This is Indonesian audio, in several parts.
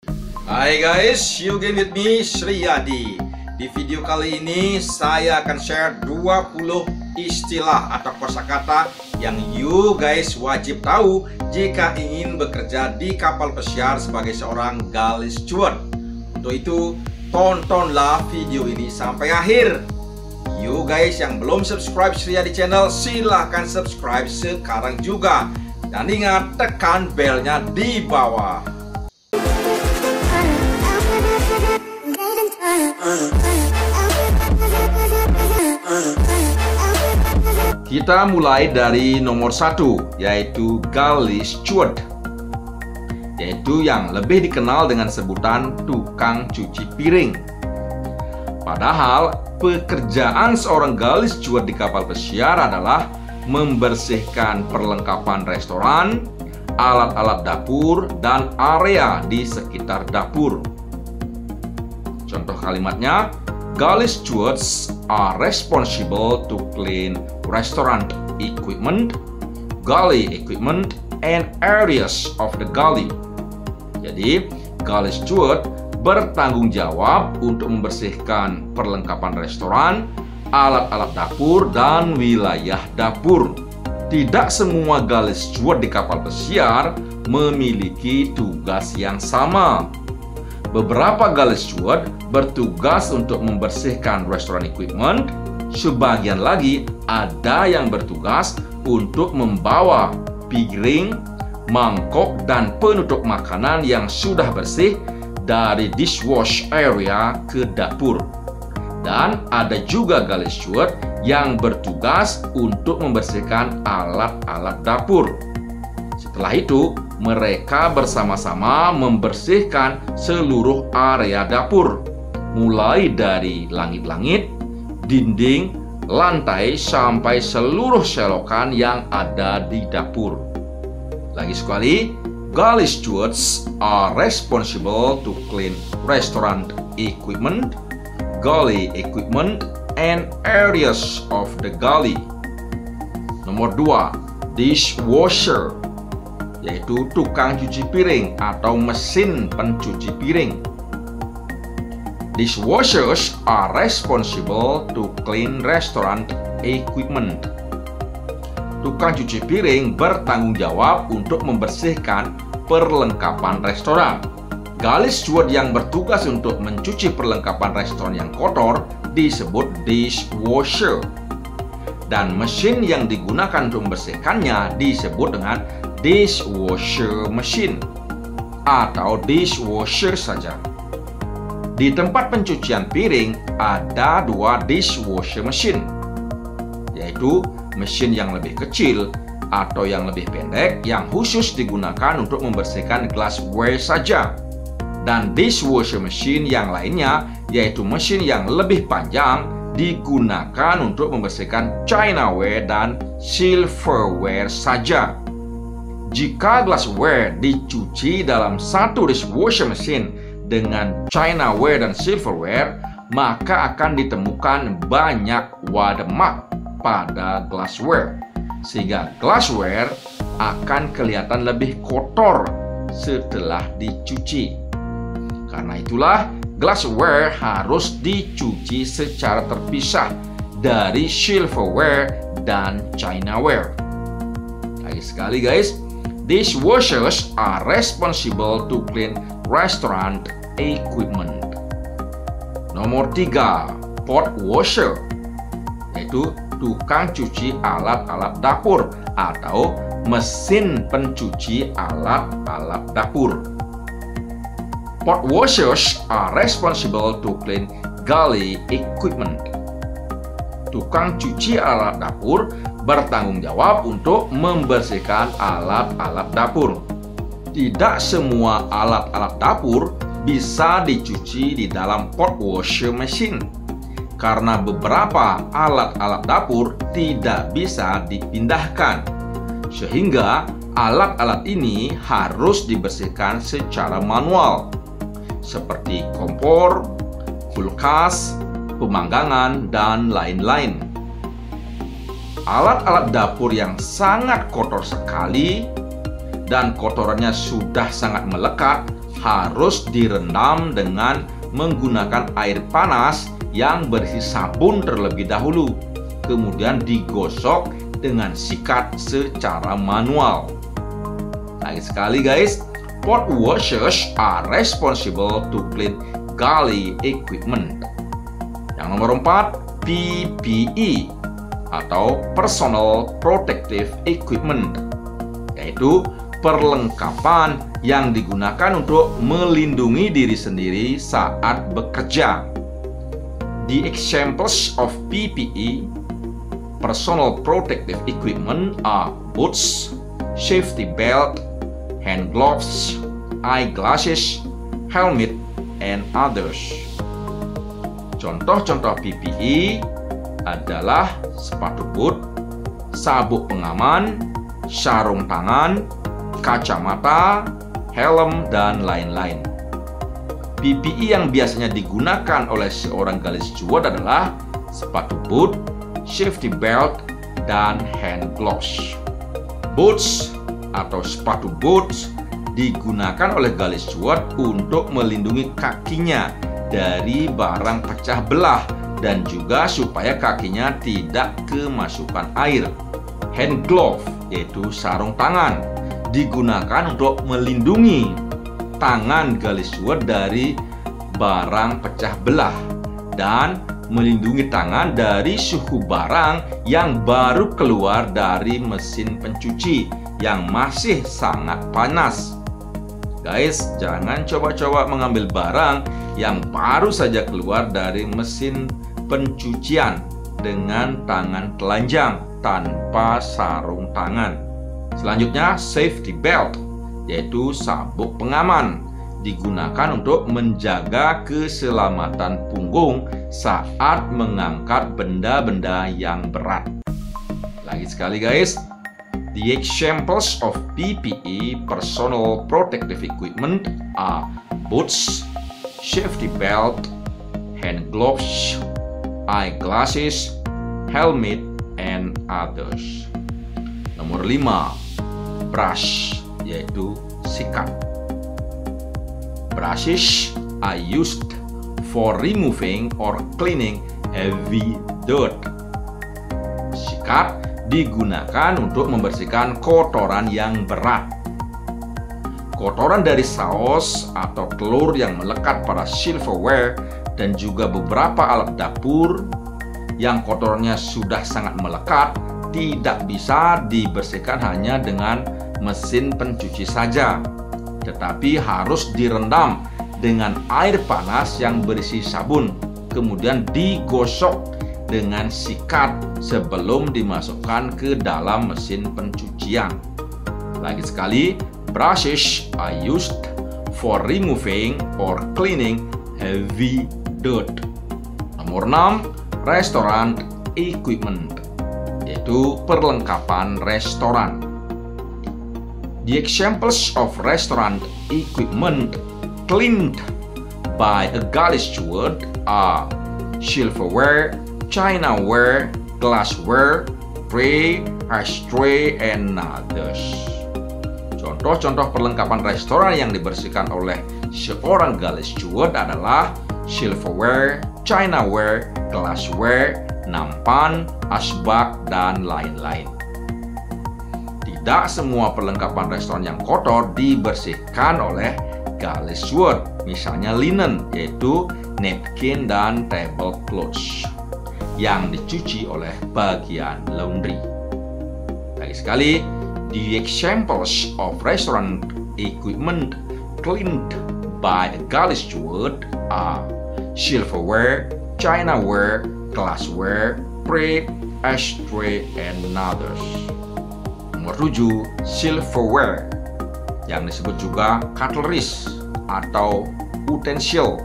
Hai guys, you again with me, Sriyadi. Di video kali ini saya akan share 20 istilah atau kosakata yang you guys wajib tahu jika ingin bekerja di kapal pesiar sebagai seorang galley steward. Untuk itu, tontonlah video ini sampai akhir. You guys yang belum subscribe Sriyadi channel, silahkan subscribe sekarang juga. Dan ingat, tekan belnya di bawah. Kita mulai dari nomor 1, yaitu galley steward, yaitu yang lebih dikenal dengan sebutan tukang cuci piring. Padahal pekerjaan seorang galley steward di kapal pesiar adalah membersihkan perlengkapan restoran, alat-alat dapur, dan area di sekitar dapur. Contoh kalimatnya, galley stewards are responsible to clean restaurant equipment, galley equipment, and areas of the galley. Jadi, galley steward bertanggung jawab untuk membersihkan perlengkapan restoran, alat-alat dapur, dan wilayah dapur. Tidak semua galley steward di kapal pesiar memiliki tugas yang sama. Beberapa galley steward bertugas untuk membersihkan restoran equipment, sebagian lagi ada yang bertugas untuk membawa piring, mangkok, dan penutup makanan yang sudah bersih dari dishwash area ke dapur. Dan ada juga galley steward yang bertugas untuk membersihkan alat-alat dapur. Setelah itu, mereka bersama-sama membersihkan seluruh area dapur, mulai dari langit-langit, dinding, lantai, sampai seluruh selokan yang ada di dapur. Lagi sekali, galley stewards are responsible to clean restaurant equipment, galley equipment, and areas of the galley. Nomor 2, dishwasher, yaitu tukang cuci piring atau mesin pencuci piring. Dishwashers are responsible to clean restaurant equipment. Tukang cuci piring bertanggung jawab untuk membersihkan perlengkapan restoran. Galley steward yang bertugas untuk mencuci perlengkapan restoran yang kotor disebut dishwasher. Dan mesin yang digunakan untuk membersihkannya disebut dengan dishwasher machine atau dishwasher saja. Di tempat pencucian piring ada 2 dishwasher machine, yaitu mesin yang lebih kecil atau yang lebih pendek yang khusus digunakan untuk membersihkan glassware saja, dan dishwasher machine yang lainnya yaitu mesin yang lebih panjang digunakan untuk membersihkan chinaware dan silverware saja. Jika glassware dicuci dalam satu dishwasher machine dengan chinaware dan silverware, maka akan ditemukan banyak wademak pada glassware, sehingga glassware akan kelihatan lebih kotor setelah dicuci. Karena itulah, glassware harus dicuci secara terpisah dari silverware dan chinaware. Lagi sekali guys, dishwashers are responsible to clean restaurant equipment. Nomor 3, pot washer, yaitu tukang cuci alat-alat dapur atau mesin pencuci alat-alat dapur. Pot washers are responsible to clean galley equipment. Tukang cuci alat dapur bertanggung jawab untuk membersihkan alat-alat dapur. Tidak semua alat-alat dapur bisa dicuci di dalam pot washer machine, karena beberapa alat-alat dapur tidak bisa dipindahkan, sehingga alat-alat ini harus dibersihkan secara manual, seperti kompor, kulkas, pemanggangan, dan lain-lain. Alat-alat dapur yang sangat kotor sekali dan kotorannya sudah sangat melekat harus direndam dengan menggunakan air panas yang berisi sabun terlebih dahulu, kemudian digosok dengan sikat secara manual. Lagi sekali guys, pot washers are responsible to clean galley equipment. Yang nomor 4, PPE atau Personal Protective Equipment, yaitu perlengkapan yang digunakan untuk melindungi diri sendiri saat bekerja. The examples of PPE, Personal Protective Equipment, are boots, safety belt, hand gloves, eyeglasses, helmet, and others. Contoh-contoh PPE adalah sepatu boot, sabuk pengaman, sarung tangan, kacamata, helm, dan lain-lain. PPE yang biasanya digunakan oleh seorang gali steward adalah sepatu boot, safety belt, dan hand gloves. Boots atau sepatu boots digunakan oleh gali steward untuk melindungi kakinya dari barang pecah belah dan juga supaya kakinya tidak kemasukan air. Hand glove, yaitu sarung tangan, digunakan untuk melindungi tangan gali steward dari barang pecah belah dan melindungi tangan dari suhu barang yang baru keluar dari mesin pencuci yang masih sangat panas. Guys, jangan coba-coba mengambil barang yang baru saja keluar dari mesin pencucian dengan tangan telanjang tanpa sarung tangan. Selanjutnya, safety belt, yaitu sabuk pengaman, digunakan untuk menjaga keselamatan punggung saat mengangkat benda-benda yang berat. Lagi sekali guys, the examples of PPE, Personal Protective Equipment, are boots, safety belt, hand gloves, eyeglasses, helmet, and others. Nomor 5, brush, yaitu sikat. Brushes are used for removing or cleaning heavy dirt. Sikat digunakan untuk membersihkan kotoran yang berat. Kotoran dari saus atau telur yang melekat pada silverware dan juga beberapa alat dapur yang kotorannya sudah sangat melekat tidak bisa dibersihkan hanya dengan mesin pencuci saja, tetapi harus direndam dengan air panas yang berisi sabun, kemudian digosok dengan sikat sebelum dimasukkan ke dalam mesin pencucian. Lagi sekali, brushes are used for removing or cleaning heavy dirt. Nomor 6, restaurant equipment, yaitu perlengkapan restoran. The examples of restaurant equipment cleaned by a galley steward are silverware, chinaware, glassware, tray, ashtray, and others. Contoh-contoh perlengkapan restoran yang dibersihkan oleh seorang galley steward adalah silverware, chinaware, glassware, nampan, asbak, dan lain-lain. Tidak semua perlengkapan restoran yang kotor dibersihkan oleh galley steward. Misalnya linen, yaitu napkin dan tablecloths yang dicuci oleh bagian laundry. Lagi sekali, the examples of restaurant equipment cleaned by a galley steward are silverware, chinaware, glassware, tray, ashtray, and others. Nomor 7, silverware, yang disebut juga cutleries atau utensil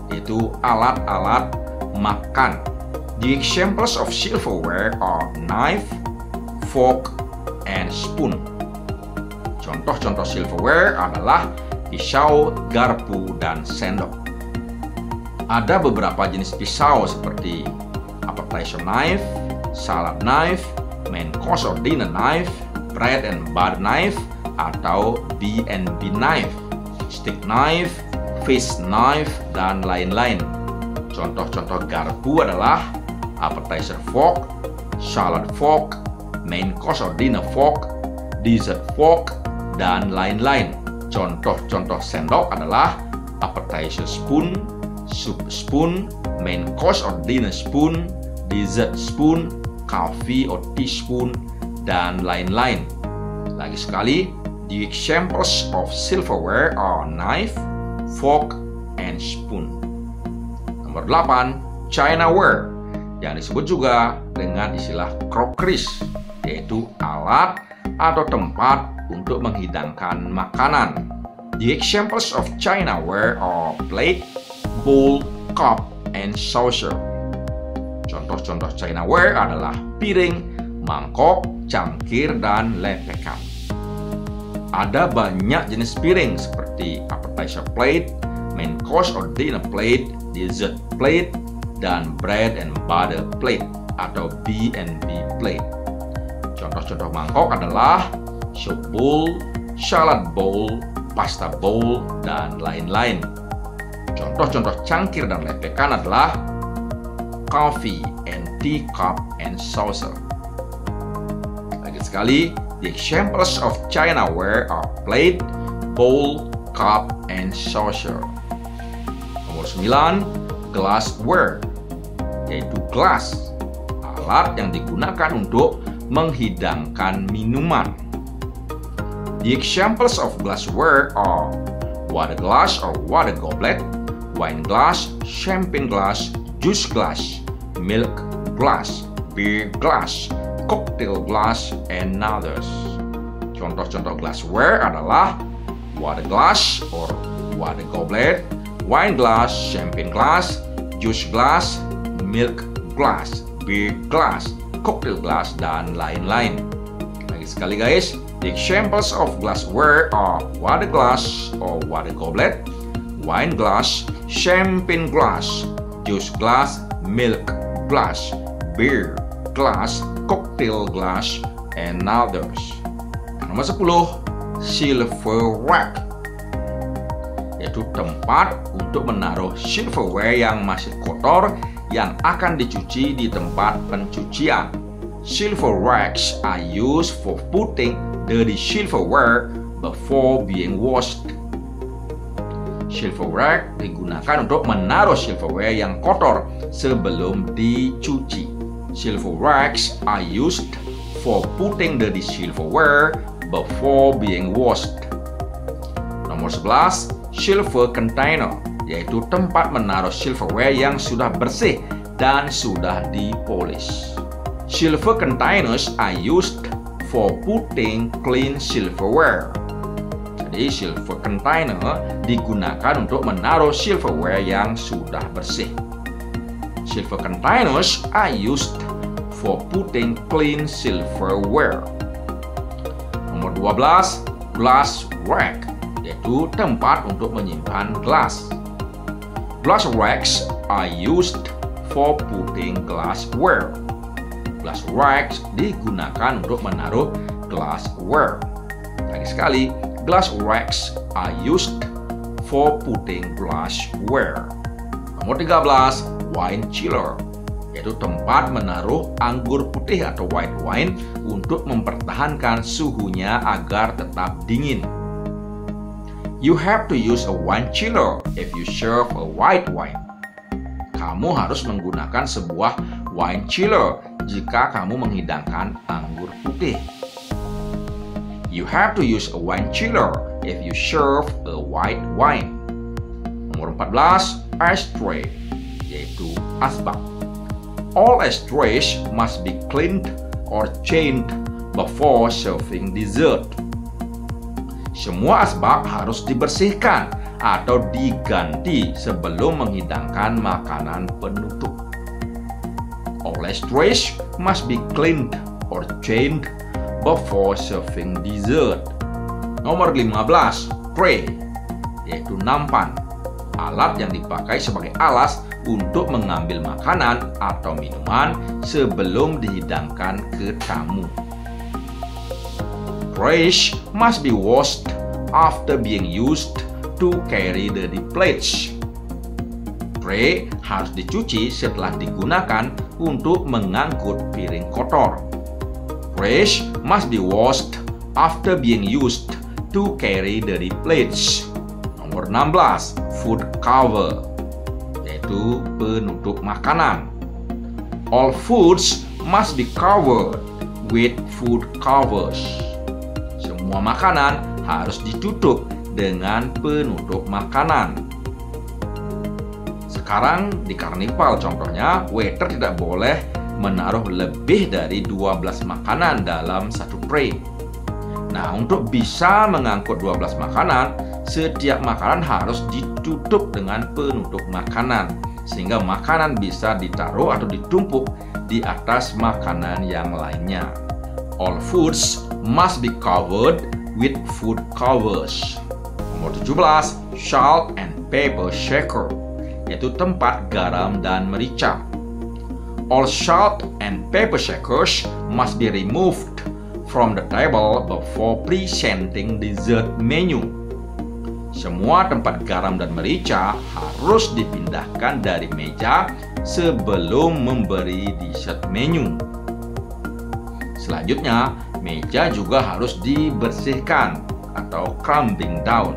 yaitu alat-alat makan. The examples of silverware are knife, fork, and spoon. Contoh-contoh silverware adalah pisau, garpu, dan sendok. Ada beberapa jenis pisau seperti appetizer knife, salad knife, main course or dinner knife, bread and butter knife atau B&B knife, stick knife, fish knife, dan lain-lain. Contoh-contoh garpu adalah appetizer fork, salad fork, main course or dinner fork, dessert fork, dan lain-lain. Contoh-contoh sendok adalah appetizer spoon, soup spoon, main course or dinner spoon, dessert spoon, coffee or teaspoon, dan lain-lain. Lagi sekali, the examples of silverware are knife, fork, and spoon. Nomor 8, chinaware, yang disebut juga dengan istilah crockeries, yaitu alat atau tempat untuk menghidangkan makanan. The examples of chinaware are plate, bowl, cup, and saucer. Contoh-contoh chinaware adalah piring, mangkok, cangkir, dan lepekan. Ada banyak jenis piring seperti appetizer plate, main course or dinner plate, dessert plate, dan bread and butter plate atau B&B plate. Contoh-contoh mangkok adalah soup bowl, salad bowl, pasta bowl, dan lain-lain. Contoh-contoh cangkir dan lepekan adalah coffee and tea cup and saucer. Lagi sekali, the examples of chinaware are plate, bowl, cup, and saucer. Nomor 9, glassware, yaitu gelas, alat yang digunakan untuk menghidangkan minuman. The examples of glassware are water glass or water goblet, wine glass, champagne glass, juice glass, milk glass, beer glass, cocktail glass, and others. Contoh-contoh glassware adalah water glass or water goblet, wine glass, champagne glass, juice glass, milk glass, beer glass, cocktail glass, dan lain-lain. Lagi sekali guys, the examples of glassware are water glass or water goblet, wine glass, champagne glass, juice glass, milk glass, beer glass, cocktail glass, and others. Nomor 10, silver rack, yaitu tempat untuk menaruh silverware yang masih kotor yang akan dicuci di tempat pencucian. Silver racks are used for putting dirty silverware before being washed. Silver rack digunakan untuk menaruh silverware yang kotor sebelum dicuci. Silver racks are used for putting dirty silverware before being washed. Nomor 11, silver container, yaitu tempat menaruh silverware yang sudah bersih dan sudah dipolish. Silver containers are used for putting clean silverware. Jadi silver container digunakan untuk menaruh silverware yang sudah bersih. Silver containers are used for putting clean silverware. Nomor 12, glass rack, yaitu tempat untuk menyimpan gelas. Glass racks are used for putting glassware. Glass racks digunakan untuk menaruh glassware. Lagi sekali, glass racks are used for putting glassware. Nomor 13, wine chiller, yaitu tempat menaruh anggur putih atau white wine untuk mempertahankan suhunya agar tetap dingin. You have to use a wine chiller if you serve a white wine. Kamu harus menggunakan sebuah wine chiller jika kamu menghidangkan anggur putih. You have to use a wine chiller if you serve a white wine. Nomor 14, ashtray, yaitu asbak. All ashtrays must be cleaned or changed before serving dessert. Semua asbak harus dibersihkan atau diganti sebelum menghidangkan makanan penutup. All ashtrays must be cleaned or changed before serving dessert. Nomor 15, tray, yaitu nampan, alat yang dipakai sebagai alas untuk mengambil makanan atau minuman sebelum dihidangkan ke tamu. Trash must be washed after being used to carry the plates. Tray harus dicuci setelah digunakan untuk mengangkut piring kotor. Trash must be washed after being used to carry dirty plates. Nomor 16, food cover, yaitu penutup makanan. All foods must be covered with food covers. Semua makanan harus ditutup dengan penutup makanan. Sekarang di karnival contohnya, waiter tidak boleh menaruh lebih dari 12 makanan dalam satu tray. Nah, untuk bisa mengangkut 12 makanan, setiap makanan harus ditutup dengan penutup makanan, sehingga makanan bisa ditaruh atau ditumpuk di atas makanan yang lainnya. All foods must be covered with food covers. Nomor 17, salt and pepper shaker, yaitu tempat garam dan merica. All salt and pepper shakers must be removed from the table before presenting dessert menu. Semua tempat garam dan merica harus dipindahkan dari meja sebelum memberi dessert menu. Selanjutnya, meja juga harus dibersihkan atau crumbing down.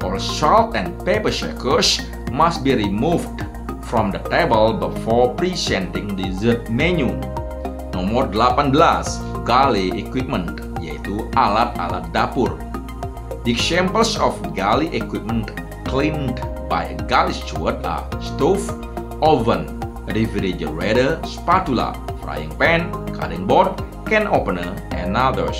All salt and pepper shakers must be removed from the table before presenting dessert menu. Nomor 18, galley equipment, yaitu alat-alat dapur. The examples of galley equipment cleaned by a galley steward are stove, oven, refrigerator, spatula, frying pan, cutting board, can opener, and others.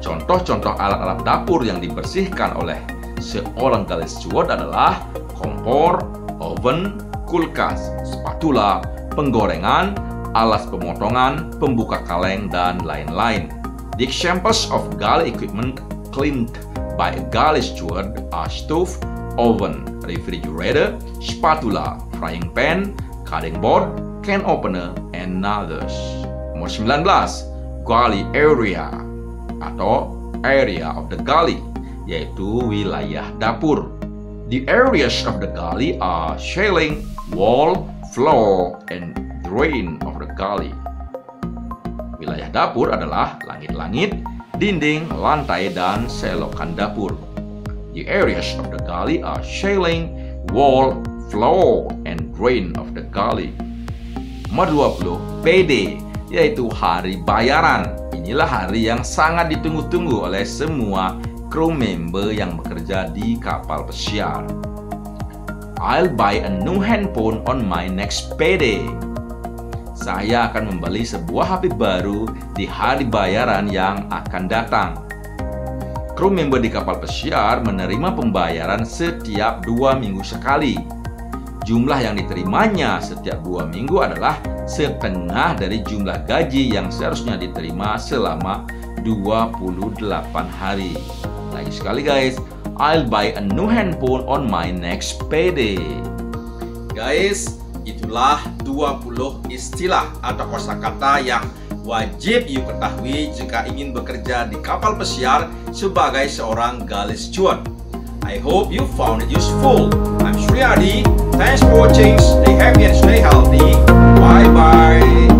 Contoh-contoh alat-alat dapur yang dibersihkan oleh seorang galley steward adalah kompor, oven, kulkas, spatula, penggorengan, alas pemotongan, pembuka kaleng, dan lain-lain. The examples of galley equipment cleaned by a galley steward are stove, oven, refrigerator, spatula, frying pan, cutting board, can opener, and others. Nomor 19, galley area atau area of the galley, yaitu wilayah dapur. The areas of the galley are ceiling, wall, floor, and drain of the galley. Wilayah dapur adalah langit-langit, dinding, lantai, dan selokan dapur. The areas of the galley are ceiling, wall, floor, and drain of the galley. Nomor 20, PD, yaitu hari bayaran. Inilah hari yang sangat ditunggu-tunggu oleh semua kru member yang bekerja di kapal pesiar. I'll buy a new handphone on my next payday. Saya akan membeli sebuah HP baru di hari bayaran yang akan datang. Kru member di kapal pesiar menerima pembayaran setiap 2 minggu sekali. Jumlah yang diterimanya setiap 2 minggu adalah setengah dari jumlah gaji yang seharusnya diterima selama 28 hari. Lagi sekali guys, I'll buy a new handphone on my next payday. Guys, itulah 20 istilah atau kosakata yang wajib you ketahui jika ingin bekerja di kapal pesiar sebagai seorang galley steward. I hope you found it useful. I'm Sriyadi. Thanks for watching. Stay happy and stay healthy. Bye bye.